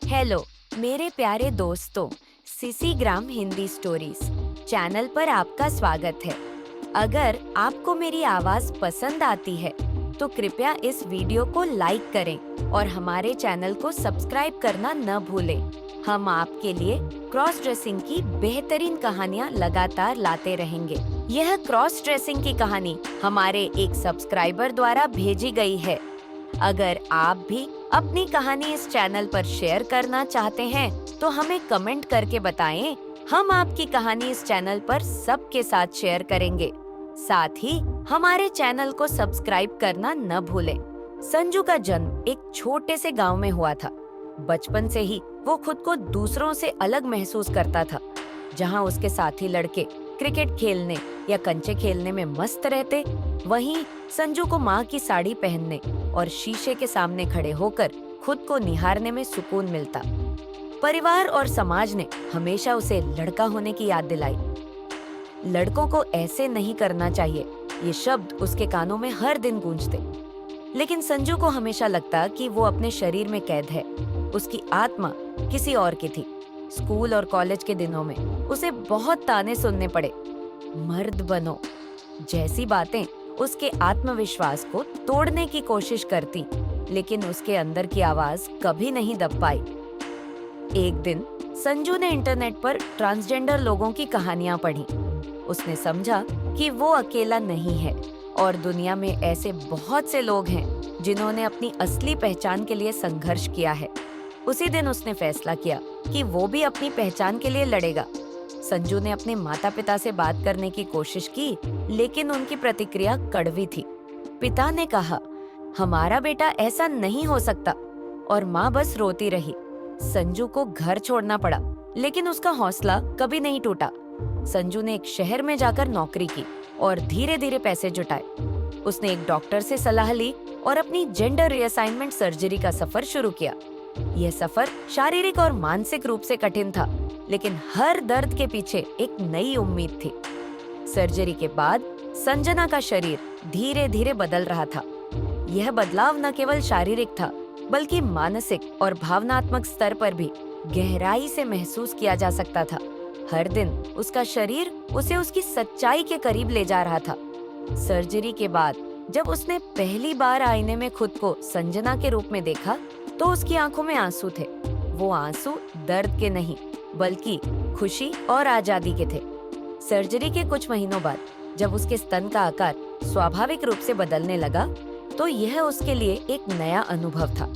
Hello मेरे प्यारे दोस्तों, सीसी ग्राम हिंदी स्टोरीज चैनल पर आपका स्वागत है। अगर आपको मेरी आवाज पसंद आती है तो कृपया इस वीडियो को लाइक करें और हमारे चैनल को सब्सक्राइब करना न भूलें। हम आपके लिए क्रॉस ड्रेसिंग की बेहतरीन कहानियाँ लगातार लाते रहेंगे। यह क्रॉस ड्रेसिंग की कहानी हमारे एक सब्सक्राइबर द्वारा भेजी गई है। अगर आप भी अपनी कहानी इस चैनल पर शेयर करना चाहते हैं तो हमें कमेंट करके बताएं। हम आपकी कहानी इस चैनल पर सबके साथ शेयर करेंगे। साथ ही हमारे चैनल को सब्सक्राइब करना न भूलें। संजू का जन्म एक छोटे से गांव में हुआ था। बचपन से ही वो खुद को दूसरों से अलग महसूस करता था। जहां उसके साथी लड़के क्रिकेट खेलने या कंचे खेलने में मस्त रहते, वहीं संजू को माँ की साड़ी पहनने और शीशे के सामने खड़े होकर खुद को निहारने में सुकून मिलता। परिवार और समाज ने हमेशा उसे लड़का होने की याद दिलाई। लड़कों को ऐसे नहीं करना चाहिए, ये शब्द उसके कानों में हर दिन गूंजते। लेकिन संजू को हमेशा लगता कि वो अपने शरीर में कैद है। उसकी आत्मा किसी और की थी। स्कूल और कॉलेज के दिनों में उसे बहुत ताने सुनने पड़े। मर्द बनो जैसी बातें उसके आत्मविश्वास को तोड़ने की कोशिश करती, लेकिन उसके अंदर की आवाज कभी नहीं दब पाई। एक दिन संजू ने इंटरनेट पर ट्रांसजेंडर लोगों की कहानियां पढ़ी। उसने समझा कि वो अकेला नहीं है और दुनिया में ऐसे बहुत से लोग हैं जिन्होंने अपनी असली पहचान के लिए संघर्ष किया है। उसी दिन उसने फैसला किया कि वो भी अपनी पहचान के लिए लड़ेगा। संजू ने अपने माता पिता से बात करने की कोशिश की, लेकिन उनकी प्रतिक्रिया कड़वी थी। पिता ने कहा, हमारा बेटा ऐसा नहीं हो सकता, और माँ बस रोती रही। संजू को घर छोड़ना पड़ा, लेकिन उसका हौसला कभी नहीं टूटा। संजू ने एक शहर में जाकर नौकरी की और धीरे धीरे पैसे जुटाए। उसने एक डॉक्टर से सलाह ली और अपनी जेंडर रीअसाइनमेंट सर्जरी का सफर शुरू किया। यह सफर शारीरिक और मानसिक रूप से कठिन था, लेकिन हर दर्द के पीछे एक नई उम्मीद थी। सर्जरी के बाद संजना का शरीर धीरे धीरे बदल रहा था। यह बदलाव न केवल शारीरिक था, बल्कि मानसिक और भावनात्मक स्तर पर भी गहराई से महसूस किया जा सकता था। हर दिन उसका शरीर उसे उसकी सच्चाई के करीब ले जा रहा था। सर्जरी के बाद जब उसने पहली बार आईने में खुद को संजना के रूप में देखा, तो उसकी आंखों में आंसू थे। वो आंसू दर्द के नहीं, बल्कि खुशी और आजादी के थे। सर्जरी के कुछ महीनों बाद जब उसके स्तन का आकार स्वाभाविक रूप से बदलने लगा, तो यह उसके लिए एक नया अनुभव था।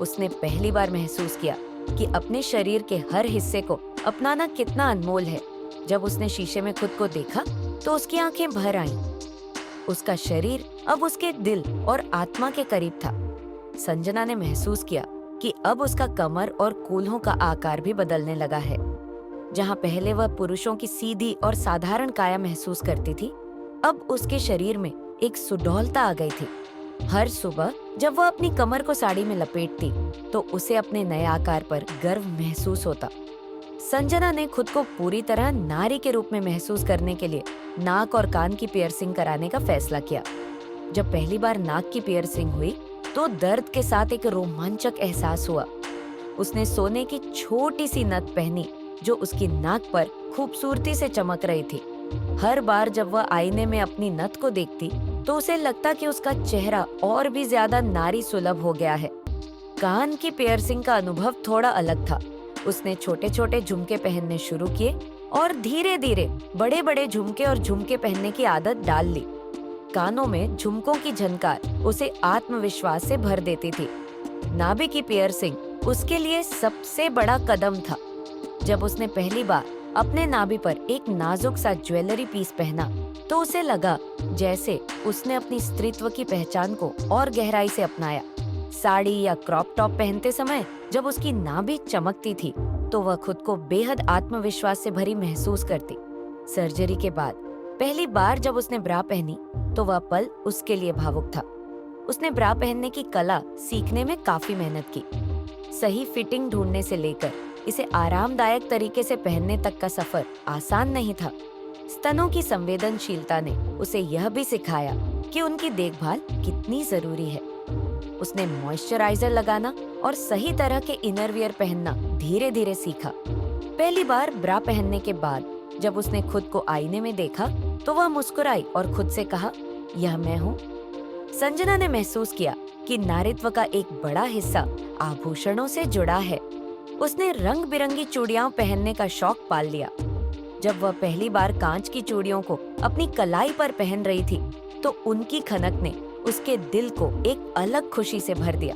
उसने पहली बार महसूस किया कि अपने शरीर के हर हिस्से को अपनाना कितना अनमोल है। जब उसने शीशे में खुद को देखा, तो उसकी आंखें भर आईं। उसका शरीर अब उसके दिल और आत्मा के करीब था। संजना ने महसूस किया कि अब उसका कमर और कूल्हों का आकार भी बदलने लगा है। जहां पहले वह पुरुषों की सीधी और साधारण काया महसूस करती थी, अब उसके शरीर में एक सुडौलता आ गई थी। हर सुबह जब वह अपनी कमर को साड़ी में लपेटती, तो उसे अपने नए आकार पर गर्व महसूस होता। संजना ने खुद को पूरी तरह नारी के रूप में महसूस करने के लिए नाक और कान की पियर्सिंग कराने का फैसला किया। जब पहली बार नाक की पियर्सिंग हुई, तो दर्द के साथ एक रोमांचक एहसास हुआ। उसने सोने की छोटी सी नथ पहनी, जो उसकी नाक पर खूबसूरती से चमक रही थी। हर बार जब वह आईने में अपनी नथ को देखती, तो उसे लगता कि उसका चेहरा और भी ज्यादा नारी सुलभ हो गया है। कान की पियर्सिंग का अनुभव थोड़ा अलग था। उसने छोटे छोटे झुमके पहनने शुरू किए और धीरे धीरे बड़े बड़े झुमके और झुमके पहनने की आदत डाल ली। कानों में झुमकों की झनकार उसे आत्मविश्वास से भर देती थी। नाभि की पियर्सिंग उसके लिए सबसे बड़ा कदम था। जब उसने पहली बार अपने नाभि पर एक नाजुक सा ज्वेलरी पीस पहना, तो उसे लगा जैसे उसने अपनी स्त्रीत्व की पहचान को और गहराई से अपनाया। साड़ी या क्रॉप टॉप पहनते समय जब उसकी नाभि चमकती थी, तो वह खुद को बेहद आत्मविश्वास से भरी महसूस करती। सर्जरी के बाद पहली बार जब उसने ब्रा पहनी, तो वह पल उसके लिए भावुक था। उसने ब्रा पहनने की कला सीखने में काफी मेहनत की। सही फिटिंग ढूंढने से लेकर इसे आरामदायक तरीके से पहनने तक का सफर आसान नहीं था। स्तनों की संवेदनशीलता ने उसे यह भी सिखाया कि उनकी देखभाल कितनी जरूरी है। उसने मॉइस्चराइजर लगाना और सही तरह के इनरवियर पहनना धीरे धीरे सीखा। पहली बार ब्रा पहनने के बाद जब उसने खुद को आईने में देखा तो वह मुस्कुराई और खुद से कहा, यह मैं हूँ। संजना ने महसूस किया कि नारीत्व का एक बड़ा हिस्सा आभूषणों से जुड़ा है। उसने रंग बिरंगी चूड़ियां पहनने का शौक पाल लिया। जब वह पहली बार कांच की चूड़ियों को अपनी कलाई पर पहन रही थी तो उनकी खनक ने उसके दिल को एक अलग खुशी से भर दिया।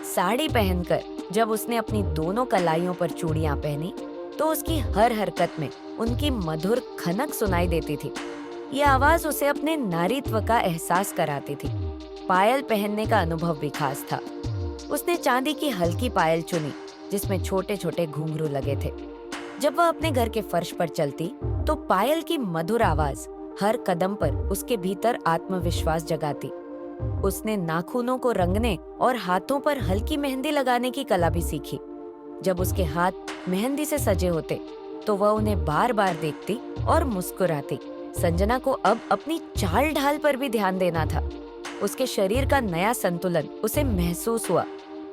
साड़ी पहनकर जब उसने अपनी दोनों कलाइयों पर चूड़ियां पहनी तो उसकी हर हरकत में उनकी मधुर खनक सुनाई देती थी। ये आवाज उसे अपने नारीत्व का एहसास कराती थी। पायल पहनने का अनुभव भी खास था। उसने चांदी की हल्की पायल चुनी जिसमें छोटे छोटे घुंघरू लगे थे। जब वह अपने घर के फर्श पर चलती तो पायल की मधुर आवाज हर कदम पर उसके भीतर आत्मविश्वास जगाती। उसने नाखूनों को रंगने और हाथों पर हल्की मेहंदी लगाने की कला भी सीखी। जब उसके हाथ मेहंदी से सजे होते तो वह उन्हें बार बार देखती और मुस्कुराती। संजना को अब अपनी चाल ढाल पर भी ध्यान देना था। उसके शरीर का नया संतुलन उसे महसूस हुआ।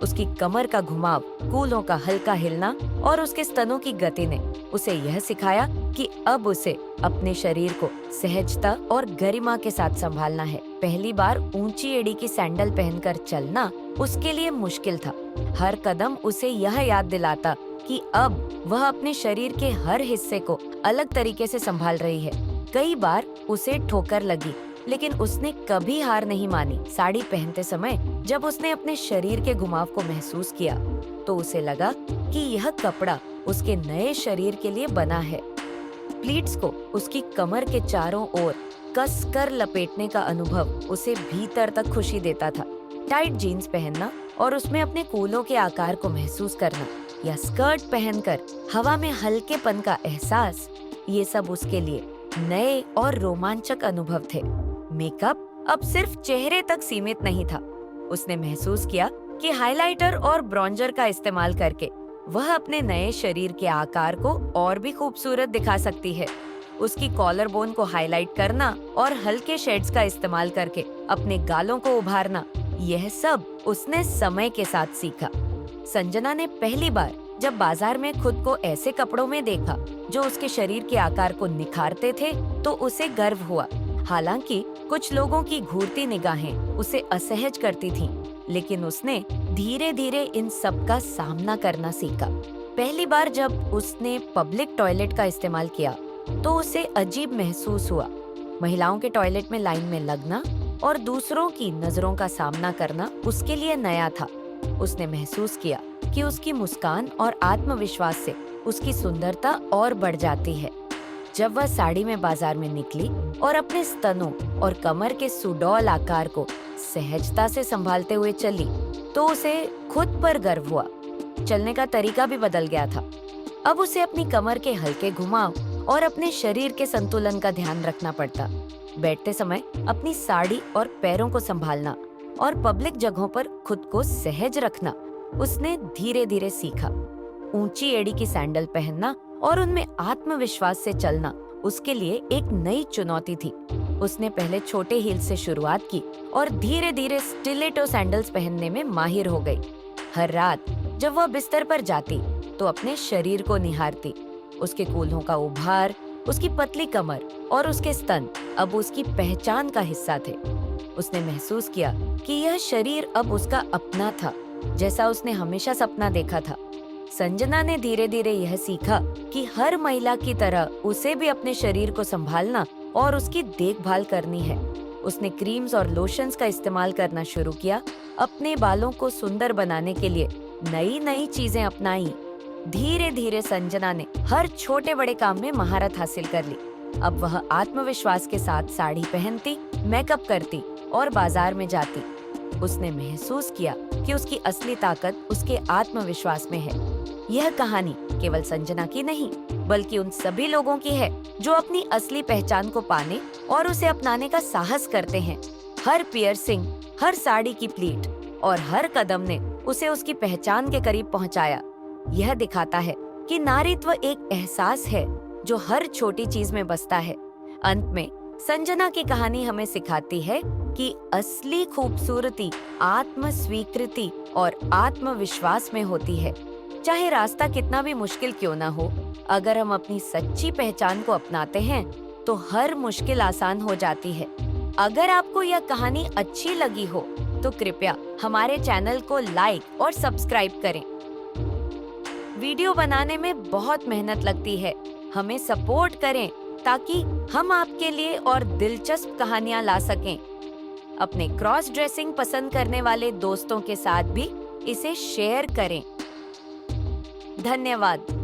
उसकी कमर का घुमाव, कूल्हों का हल्का हिलना और उसके स्तनों की गति ने उसे यह सिखाया कि अब उसे अपने शरीर को सहजता और गरिमा के साथ संभालना है। पहली बार ऊंची एड़ी की सैंडल पहनकर चलना उसके लिए मुश्किल था। हर कदम उसे यह याद दिलाता कि अब वह अपने शरीर के हर हिस्से को अलग तरीके से संभाल रही है। कई बार उसे ठोकर लगी लेकिन उसने कभी हार नहीं मानी। साड़ी पहनते समय जब उसने अपने शरीर के घुमाव को महसूस किया तो उसे लगा कि यह कपड़ा उसके नए शरीर के लिए बना है। प्लीट्स को उसकी कमर के चारों ओर कस कर लपेटने का अनुभव उसे भीतर तक खुशी देता था। टाइट जीन्स पहनना और उसमें अपने कूल्हों के आकार को महसूस करना या स्कर्ट पहनकर हवा में हल्केपन का एहसास, ये सब उसके लिए नए और रोमांचक अनुभव थे। मेकअप अब सिर्फ चेहरे तक सीमित नहीं था। उसने महसूस किया कि हाइलाइटर और ब्रॉन्जर का इस्तेमाल करके वह अपने नए शरीर के आकार को और भी खूबसूरत दिखा सकती है। उसकी कॉलर बोन को हाईलाइट करना और हल्के शेड्स का इस्तेमाल करके अपने गालों को उभारना, यह सब उसने समय के साथ सीखा। संजना ने पहली बार जब बाजार में खुद को ऐसे कपड़ों में देखा जो उसके शरीर के आकार को निखारते थे तो उसे गर्व हुआ। हालांकि कुछ लोगों की घूरती निगाहें उसे असहज करती थीं, लेकिन उसने धीरे धीरे इन सब का सामना करना सीखा। पहली बार जब उसने पब्लिक टॉयलेट का इस्तेमाल किया तो उसे अजीब महसूस हुआ। महिलाओं के टॉयलेट में लाइन में लगना और दूसरों की नजरों का सामना करना उसके लिए नया था। उसने महसूस किया कि उसकी मुस्कान और आत्मविश्वास से उसकी सुंदरता और बढ़ जाती है। जब वह साड़ी में बाजार में निकली और अपने स्तनों और कमर के सुडौल आकार को सहजता से संभालते हुए चली तो उसे खुद पर गर्व हुआ। चलने का तरीका भी बदल गया था। अब उसे अपनी कमर के हल्के घुमाव और अपने शरीर के संतुलन का ध्यान रखना पड़ता। बैठते समय अपनी साड़ी और पैरों को संभालना और पब्लिक जगहों पर खुद को सहज रखना उसने धीरे धीरे सीखा। ऊंची एड़ी की सैंडल पहनना और उनमें आत्मविश्वास से चलना उसके लिए एक नई चुनौती थी। उसने पहले छोटे हील से शुरुआत की और धीरे धीरे स्टिलेटो सैंडल्स पहनने में माहिर हो गई। हर रात जब वह बिस्तर पर जाती तो अपने शरीर को निहारती। उसके कूल्हों का उभार, उसकी पतली कमर और उसके स्तन अब उसकी पहचान का हिस्सा थे। उसने महसूस किया कि यह शरीर अब उसका अपना था, जैसा उसने हमेशा सपना देखा था। संजना ने धीरे धीरे यह सीखा कि हर महिला की तरह उसे भी अपने शरीर को संभालना और उसकी देखभाल करनी है। उसने क्रीम्स और लोशंस का इस्तेमाल करना शुरू किया। अपने बालों को सुंदर बनाने के लिए नई नई चीजें अपनाई। धीरे धीरे संजना ने हर छोटे बड़े काम में महारत हासिल कर ली। अब वह आत्मविश्वास के साथ साड़ी पहनती, मेकअप करती और बाजार में जाती। उसने महसूस किया कि उसकी असली ताकत उसके आत्मविश्वास में है। यह कहानी केवल संजना की नहीं, बल्कि उन सभी लोगों की है जो अपनी असली पहचान को पाने और उसे अपनाने का साहस करते हैं। हर पियर्सिंग, हर साड़ी की प्लीट और हर कदम ने उसे उसकी पहचान के करीब पहुंचाया। यह दिखाता है कि नारीत्व एक एहसास है जो हर छोटी चीज में बसता है। अंत में संजना की कहानी हमें सिखाती है कि असली खूबसूरती आत्म स्वीकृति और आत्मविश्वास में होती है। चाहे रास्ता कितना भी मुश्किल क्यों ना हो, अगर हम अपनी सच्ची पहचान को अपनाते हैं तो हर मुश्किल आसान हो जाती है। अगर आपको यह कहानी अच्छी लगी हो तो कृपया हमारे चैनल को लाइक और सब्सक्राइब करें। वीडियो बनाने में बहुत मेहनत लगती है, हमें सपोर्ट करें ताकि हम आपके लिए और दिलचस्प कहानियां ला सकें। अपने क्रॉस ड्रेसिंग पसंद करने वाले दोस्तों के साथ भी इसे शेयर करें। धन्यवाद।